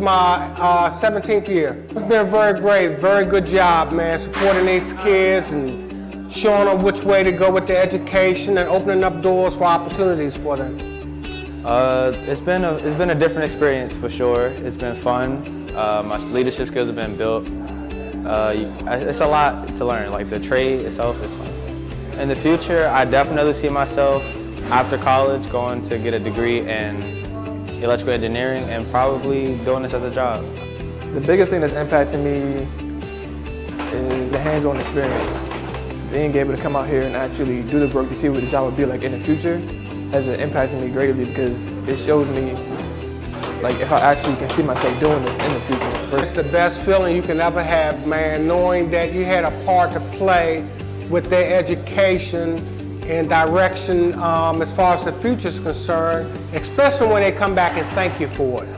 my 17th year. It's been very great, very good job, man, supporting these kids and showing them which way to go with their education and opening up doors for opportunities for them. It's been a different experience for sure. It's been fun. My leadership skills have been built. It's a lot to learn. Like the trade itself is fun. In the future, I definitely see myself after college going to get a degree in electrical engineering and probably doing this as a job. The biggest thing that's impacted me is the hands-on experience. Being able to come out here and actually do the work to see what the job would be like in the future has impacted me greatly because it shows me like if I actually can see myself doing this in the future. It's the best feeling you can ever have, man, knowing that you had a part to play with their education and direction as far as the future is concerned, especially when they come back and thank you for it.